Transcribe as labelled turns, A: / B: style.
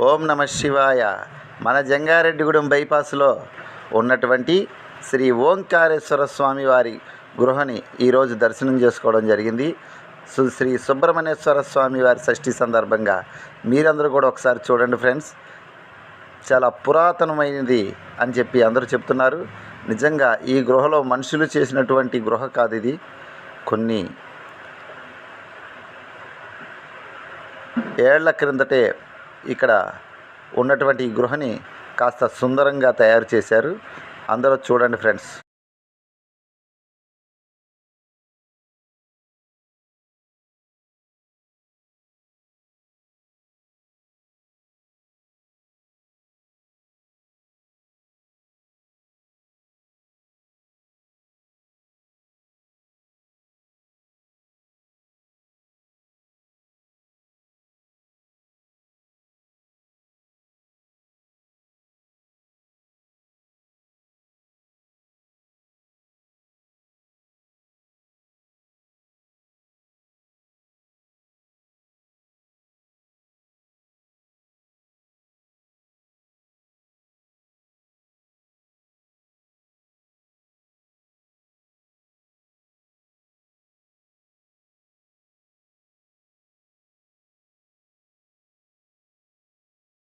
A: ఓం నమ శివాయ. మన జంగారెడ్డిగూడెం బైపాస్లో ఉన్నటువంటి శ్రీ ఓంకారేశ్వర స్వామి వారి గృహని ఈరోజు దర్శనం చేసుకోవడం జరిగింది. శ్రీ సుబ్రహ్మణ్యేశ్వర స్వామి వారి షష్ఠి సందర్భంగా మీరందరూ కూడా ఒకసారి చూడండి ఫ్రెండ్స్. చాలా పురాతనమైనది అని చెప్పి అందరూ చెప్తున్నారు. నిజంగా ఈ గృహలో మనుషులు చేసినటువంటి గృహ కాదు ఇది. కొన్ని ఏళ్ల క్రిందటే ఇక్కడ ఉన్నటువంటి ఈ గృహని కాస్త సుందరంగా తయారు చేశారు. అందరూ చూడండి ఫ్రెండ్స్.